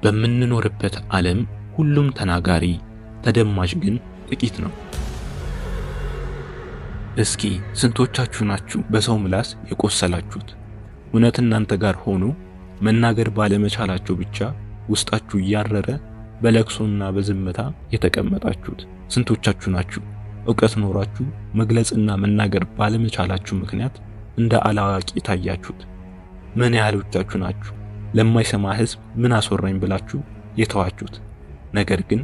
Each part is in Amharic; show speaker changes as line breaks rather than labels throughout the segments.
በምንኖርበት ዓለም ሁሉም ተናጋሪ ተደማጭ ግን ጥቂት ነው። እስኪ ስንቶቻችሁ ናችሁ በሰው ምላስ የቆሰላችሁት? እውነት እናንተ ጋር ሆኖ መናገር ባለመቻላችሁ ብቻ ውስጣችሁ ያረረ በለቅሶና በዝምታ የተቀመጣችሁት? ስንቶቻችሁ ናችሁ ዕውቀት ኖራችሁ መግለጽና መናገር ባለመቻላችሁ ምክንያት እንደ አላዋቂ ታያችሁት? ምን ያህሎቻችሁ ናችሁ ለማይሰማ ሕዝብ ምን አስወራኝ ብላችሁ የተዋችሁት? ነገር ግን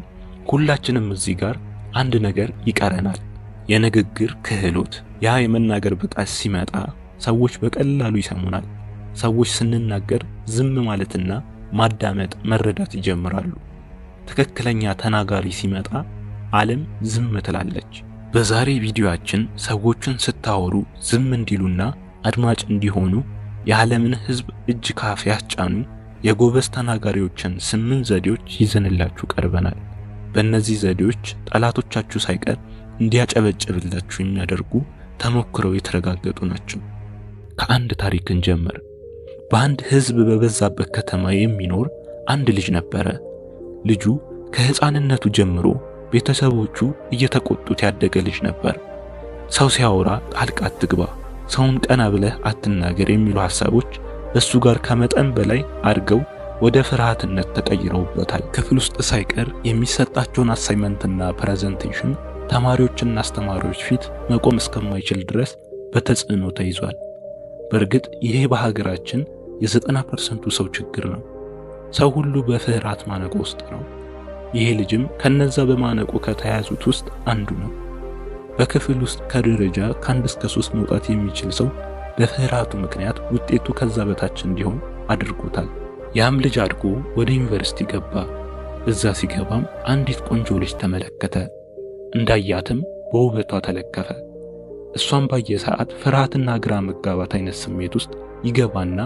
ሁላችንም እዚህ ጋር አንድ ነገር ይቀረናል፣ የንግግር ክህሎት። ያ የመናገር ብቃት ሲመጣ ሰዎች በቀላሉ ይሰሙናል። ሰዎች ስንናገር ዝም ማለትና ማዳመጥ መረዳት ይጀምራሉ። ትክክለኛ ተናጋሪ ሲመጣ ዓለም ዝም ትላለች። በዛሬ ቪዲዮአችን ሰዎችን ስታወሩ ዝም እንዲሉና አድማጭ እንዲሆኑ የዓለምን ሕዝብ እጅ ካፍ ያስጫኑ የጎበዝ ተናጋሪዎችን 8 ዘዴዎች ይዘንላችሁ ቀርበናል። በእነዚህ ዘዴዎች ጠላቶቻችሁ ሳይቀር እንዲያጨበጭብላችሁ የሚያደርጉ ተሞክረው የተረጋገጡ ናቸው። ከአንድ ታሪክ እንጀምር። በአንድ ሕዝብ በበዛበት ከተማ የሚኖር አንድ ልጅ ነበረ። ልጁ ከሕፃንነቱ ጀምሮ ቤተሰቦቹ እየተቆጡት ያደገ ልጅ ነበር። ሰው ሲያወራ ጣልቃ አትግባ፣ ሰውን ቀና ብለህ አትናገር የሚሉ ሐሳቦች እሱ ጋር ከመጠን በላይ አድርገው ወደ ፍርሃትነት ተቀይረውበታል። ክፍል ውስጥ ሳይቀር የሚሰጣቸውን አሳይመንትና ፕሬዘንቴሽን ተማሪዎችና አስተማሪዎች ፊት መቆም እስከማይችል ድረስ በተጽዕኖ ተይዟል። በእርግጥ ይሄ በሀገራችን የ90% ሰው ችግር ነው። ሰው ሁሉ በፍርሃት ማነቆ ውስጥ ነው። ይሄ ልጅም ከነዛ በማነቆ ከተያዙት ውስጥ አንዱ ነው። በክፍል ውስጥ ከደረጃ ከ1 እስከ 3 መውጣት የሚችል ሰው በፍርሃቱ ምክንያት ውጤቱ ከዛ በታች እንዲሆን አድርጎታል። ያም ልጅ አድጎ ወደ ዩኒቨርሲቲ ገባ። እዛ ሲገባም አንዲት ቆንጆ ልጅ ተመለከተ። እንዳያትም በውበቷ ተለከፈ። እሷን ባየ ሰዓት ፍርሃትና ግራ መጋባት አይነት ስሜት ውስጥ ይገባና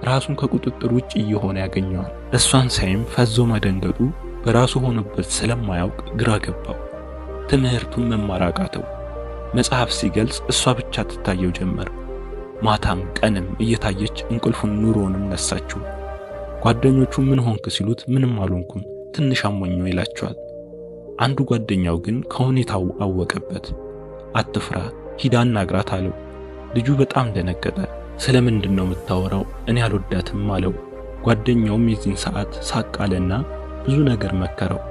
ራሱን ከቁጥጥር ውጭ እየሆነ ያገኘዋል። እሷን ሳይም ፈዞ መደንገጡ በራሱ ሆኖበት ስለማያውቅ ግራ ገባው። ትምህርቱን መማር አቃተው። መጽሐፍ ሲገልጽ እሷ ብቻ ትታየው ጀመር። ማታም ቀንም እየታየች እንቅልፉን ኑሮንም ነሳችው። ጓደኞቹ ምን ሆንክ ሲሉት ምንም አልሆንኩም ትንሽ አሞኝ ይላቸዋል። አንዱ ጓደኛው ግን ከሁኔታው አወቀበት። አትፍራ ሂድ አናግራት አለው። ልጁ በጣም ደነገጠ። ስለምንድነው የምታወራው? እኔ አልወዳትም አለው። ጓደኛውም የዚህን ሰዓት ሳቃለና ብዙ ነገር መከረው።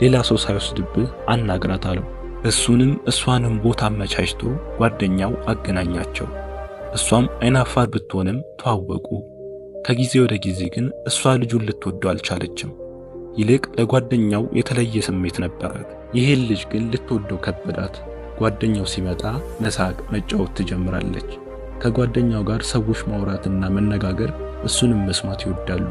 ሌላ ሰው ሳይወስድብህ አናግራት አለው። እሱንም እሷንም ቦታ አመቻችቶ ጓደኛው አገናኛቸው። እሷም አይናፋር ብትሆንም ተዋወቁ። ከጊዜ ወደ ጊዜ ግን እሷ ልጁን ልትወደው አልቻለችም። ይልቅ ለጓደኛው የተለየ ስሜት ነበራት። ይሄን ልጅ ግን ልትወደው ከበዳት። ጓደኛው ሲመጣ መሳቅ መጫወት ትጀምራለች። ከጓደኛው ጋር ሰዎች ማውራትና መነጋገር እሱንም መስማት ይወዳሉ።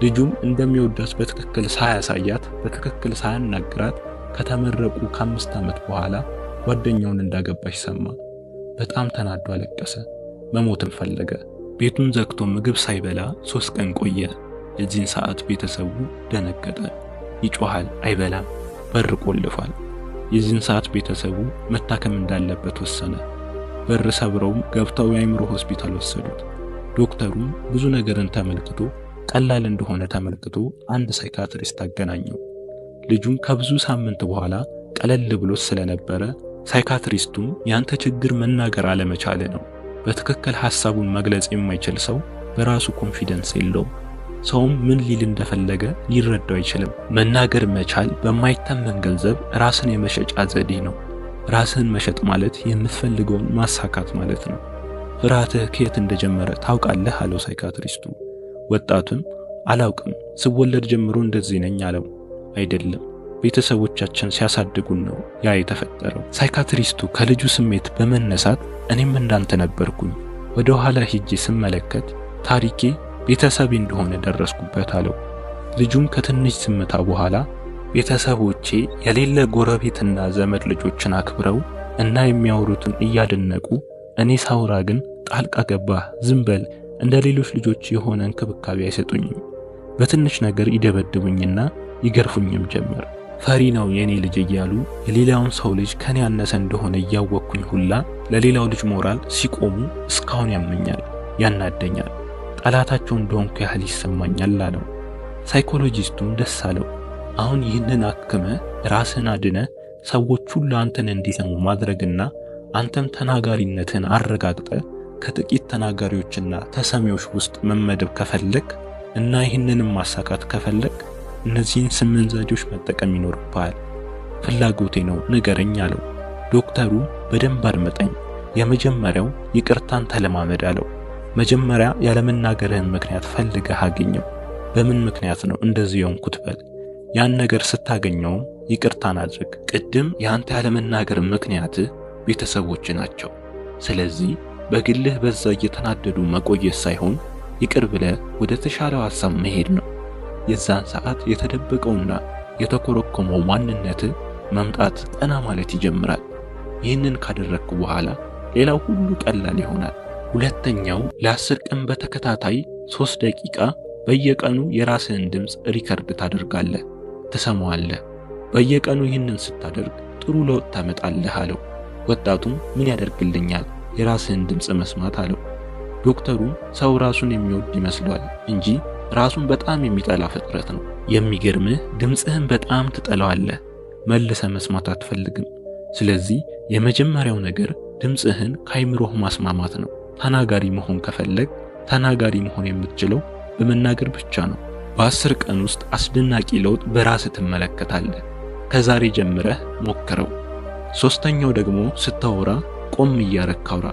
ልጁም እንደሚወዳት በትክክል ሳያሳያት በትክክል ሳያናግራት ከተመረቁ ከ5 ዓመት በኋላ ጓደኛውን እንዳገባች ሰማ። በጣም ተናዶ አለቀሰ። መሞትም ፈለገ። ቤቱን ዘግቶ ምግብ ሳይበላ 3 ቀን ቆየ። የዚህን ሰዓት ቤተሰቡ ደነገጠ። ይጮሃል፣ አይበላም፣ በር ቆልፏል። የዚህን ሰዓት ቤተሰቡ መታከም እንዳለበት ወሰነ። በር ሰብረው ገብተው የአይምሮ ሆስፒታል ወሰዱት። ዶክተሩም ብዙ ነገርን ተመልክቶ ቀላል እንደሆነ ተመልክቶ አንድ ሳይካትሪስት አገናኘው። ልጁም ከብዙ ሳምንት በኋላ ቀለል ብሎ ስለነበረ ሳይካትሪስቱም ያንተ ችግር መናገር አለመቻለ ነው። በትክክል ሐሳቡን መግለጽ የማይችል ሰው በራሱ ኮንፊደንስ የለውም። ሰውም ምን ሊል እንደፈለገ ሊረዳው አይችልም። መናገር መቻል በማይተመን ገንዘብ ራስን የመሸጫ ዘዴ ነው። ራስን መሸጥ ማለት የምትፈልገውን ማሳካት ማለት ነው። ፍርሃትህ ከየት እንደጀመረ ታውቃለህ አለው ሳይካትሪስቱ። ወጣቱም አላውቅም፣ ስወለድ ጀምሮ እንደዚህ ነኝ አለው። አይደለም፣ ቤተሰቦቻችን ሲያሳድጉን ነው ያ የተፈጠረው። ሳይካትሪስቱ ከልጁ ስሜት በመነሳት እኔም እንዳንተ ነበርኩኝ፣ ወደ ኋላ ሄጄ ስመለከት ታሪኬ ቤተሰቤ እንደሆነ ደረስኩበት አለው። ልጁም ከትንሽ ዝምታ በኋላ ቤተሰቦቼ የሌለ ጎረቤትና ዘመድ ልጆችን አክብረው እና የሚያወሩትን እያደነቁ እኔ ሳውራ ግን ጣልቃ ገባህ፣ ዝም በል፣ እንደ ሌሎች ልጆች የሆነ እንክብካቤ አይሰጡኝም። በትንሽ ነገር ይደበድቡኝና ይገርፉኝም ጀመር። ፈሪ ነው የኔ ልጅ እያሉ የሌላውን ሰው ልጅ ከኔ ያነሰ እንደሆነ እያወቅኩኝ ሁላ ለሌላው ልጅ ሞራል ሲቆሙ እስካሁን ያመኛል፣ ያናደኛል። ጠላታቸው እንደሆንኩ ያህል ይሰማኛል አለው። ሳይኮሎጂስቱም ደስ አለው። አሁን ይህንን አክመ ራስን አድነ ሰዎች ሁሉ አንተን እንዲሰሙ ማድረግና አንተም ተናጋሪነትን አረጋግጠ ከጥቂት ተናጋሪዎችና ተሰሚዎች ውስጥ መመደብ ከፈለክ እና ይህንንም ማሳካት ከፈለክ እነዚህን 8 ዘዴዎች መጠቀም ይኖርብሃል። ፍላጎቴ ነው ንገረኝ አለው። ዶክተሩ በደንብ አድምጠኝ፣ የመጀመሪያው ይቅርታን ተለማመድ አለው። መጀመሪያ ያለመናገርህን ምክንያት ፈልገህ አገኘው። በምን ምክንያት ነው እንደዚህ የሆንኩት በል። ያን ነገር ስታገኘው ይቅርታን አድርግ። ቅድም ያንተ ያለመናገር ምክንያት ቤተሰቦች ናቸው። ስለዚህ በግልህ በዛ እየተናደዱ መቆየት ሳይሆን ይቅር ብለህ ወደ ተሻለው ሐሳብ መሄድ ነው። የዛን ሰዓት የተደበቀውና የተኮረኮመው ማንነት መምጣት ቀና ማለት ይጀምራል። ይህንን ካደረግኩ በኋላ ሌላው ሁሉ ቀላል ይሆናል። ሁለተኛው ለ10 ቀን በተከታታይ 3 ደቂቃ በየቀኑ የራስህን ድምጽ ሪከርድ ታደርጋለህ፣ ትሰማዋለህ። በየቀኑ ይህንን ስታደርግ ጥሩ ለውጥ ታመጣለህ አለው። ወጣቱም ምን ያደርግልኛል የራስህን ድምጽ መስማት አለው። ዶክተሩ ሰው ራሱን የሚወድ ይመስላል እንጂ ራሱን በጣም የሚጠላ ፍጥረት ነው። የሚገርምህ ድምጽህን በጣም ትጠላዋለህ፣ መልሰ መስማት አትፈልግም። ስለዚህ የመጀመሪያው ነገር ድምጽህን ከአይምሮህ ማስማማት ነው። ተናጋሪ መሆን ከፈለግ ተናጋሪ መሆን የምትችለው በመናገር ብቻ ነው። በ10 ቀን ውስጥ አስደናቂ ለውጥ በራስህ ትመለከታለህ። ከዛሬ ጀምረህ ሞክረው። ሶስተኛው ደግሞ ስታወራ ቆም እያረክ አውራ።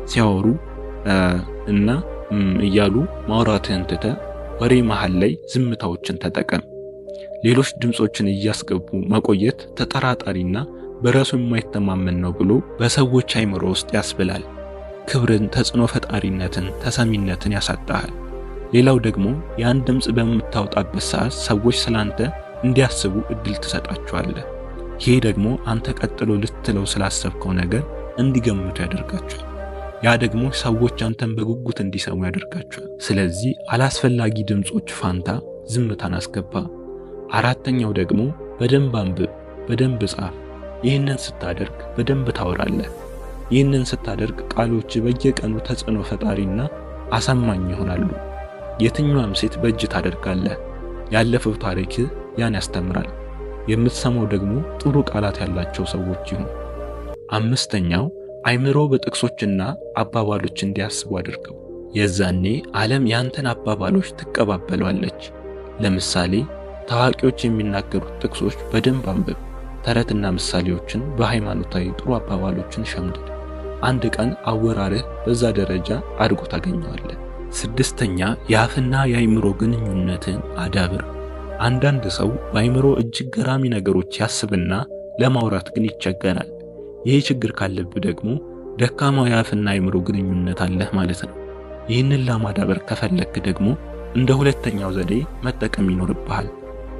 ሲያወሩ እና እያሉ ማውራትህን ትተህ ወሬ መሃል ላይ ዝምታዎችን ተጠቀም። ሌሎች ድምጾችን እያስገቡ መቆየት ተጠራጣሪና በራሱ የማይተማመን ነው ብሎ በሰዎች አይምሮ ውስጥ ያስብላል። ክብርን፣ ተጽዕኖ ፈጣሪነትን፣ ተሰሚነትን ያሳጣሃል። ሌላው ደግሞ ያን ድምጽ በምታወጣበት ሰዓት ሰዎች ስላንተ እንዲያስቡ እድል ትሰጣቸዋለህ። ይሄ ደግሞ አንተ ቀጥሎ ልትለው ስላሰብከው ነገር እንዲገምቱ ያደርጋቸዋል። ያ ደግሞ ሰዎች አንተን በጉጉት እንዲሰሙ ያደርጋቸዋል። ስለዚህ አላስፈላጊ ድምጾች ፋንታ ዝምታን አስገባ። አራተኛው ደግሞ በደንብ አንብብ፣ በደንብ ጻፍ። ይህንን ስታደርግ በደንብ ታወራለህ። ይህንን ስታደርግ ቃሎች በየቀኑ ተጽዕኖ ፈጣሪና አሳማኝ ይሆናሉ። የትኛውም ሴት በእጅ ታደርጋለህ። ያለፈው ታሪክ ያን ያስተምራል። የምትሰማው ደግሞ ጥሩ ቃላት ያላቸው ሰዎች ይሁን። አምስተኛው አይምሮ በጥቅሶችና አባባሎች እንዲያስቡ አድርገው። የዛኔ ዓለም ያንተን አባባሎች ትቀባበሏለች። ለምሳሌ ታዋቂዎች የሚናገሩት ጥቅሶች በደንብ አንብብ። ተረትና ምሳሌዎችን፣ በሃይማኖታዊ ጥሩ አባባሎችን ሸምድድ። አንድ ቀን አወራርህ በዛ ደረጃ አድጎ ታገኘዋለህ። ስድስተኛ የአፍና የአይምሮ ግንኙነትን አዳብር። አንዳንድ ሰው በአይምሮ እጅግ ገራሚ ነገሮች ያስብና ለማውራት ግን ይቸገራል። ይሄ ችግር ካለብህ ደግሞ ደካማ የአፍና አይምሮ ግንኙነት አለህ ማለት ነው። ይህንን ለማዳበር ከፈለክ ደግሞ እንደ ሁለተኛው ዘዴ መጠቀም ይኖርብሃል።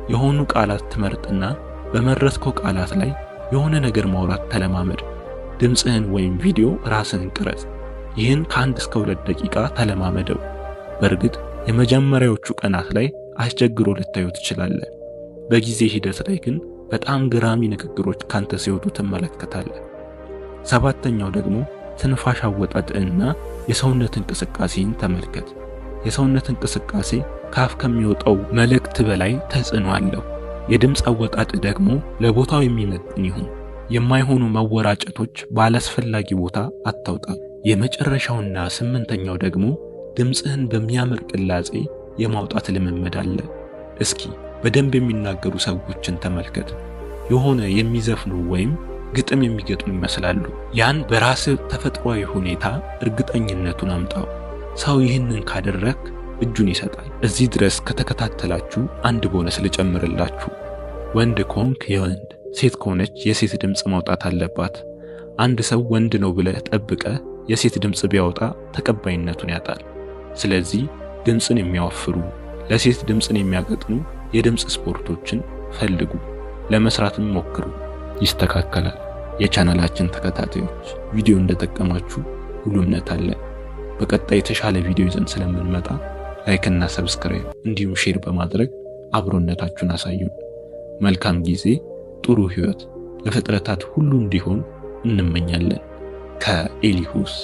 የሆኑ ቃላት ትመርጥና በመረጥከው ቃላት ላይ የሆነ ነገር ማውራት ተለማመድ። ድምጽህን ወይም ቪዲዮ ራስህን ቅረጽ። ይህን ከ1 እስከ 2 ደቂቃ ተለማመደው። በእርግጥ የመጀመሪያዎቹ ቀናት ላይ አስቸግሮ ልታዩ ትችላለህ። በጊዜ ሂደት ላይ ግን በጣም ገራሚ ንግግሮች ካንተ ሲወጡ ትመለከታለህ። ሰባተኛው ደግሞ ትንፋሽ አወጣጥና የሰውነት እንቅስቃሴን ተመልከት። የሰውነት እንቅስቃሴ ካፍ ከሚወጣው መልእክት በላይ ተጽዕኖ አለው። የድምጽ አወጣጥ ደግሞ ለቦታው የሚመጥን ይሁን። የማይሆኑ መወራጨቶች ባላስፈላጊ ቦታ አታውጣ። የመጨረሻውና 8ኛው ደግሞ ድምጽህን በሚያምር ቅላጼ የማውጣት ልምምድ አለ። እስኪ በደንብ የሚናገሩ ሰዎችን ተመልከት። የሆነ የሚዘፍኑ ወይም ግጥም የሚገጥሙ ይመስላሉ። ያን በራስህ ተፈጥሯዊ ሁኔታ እርግጠኝነቱን አምጣው። ሰው ይህንን ካደረክ እጁን ይሰጣል። እዚህ ድረስ ከተከታተላችሁ አንድ ቦነስ ልጨምርላችሁ። ወንድ ከሆንክ የወንድ፣ ሴት ከሆነች የሴት ድምጽ ማውጣት አለባት። አንድ ሰው ወንድ ነው ብለህ ጠብቀህ የሴት ድምጽ ቢያወጣ ተቀባይነቱን ያጣል። ስለዚህ ድምጽን የሚያወፍሩ ለሴት ድምጽን የሚያገጥሙ የድምጽ ስፖርቶችን ፈልጉ፣ ለመስራትም ሞክሩ። ይስተካከላል። የቻናላችን ተከታታዮች ቪዲዮ እንደተጠቀማችሁ ሁሉ እምነት አለ። በቀጣይ የተሻለ ቪዲዮ ይዘን ስለምንመጣ ላይክ እና ሰብስክራይብ እንዲሁም ሼር በማድረግ አብሮነታችሁን አሳዩን። መልካም ጊዜ፣ ጥሩ ህይወት ለፍጥረታት ሁሉ እንዲሆን እንመኛለን። ከኤሊሁስ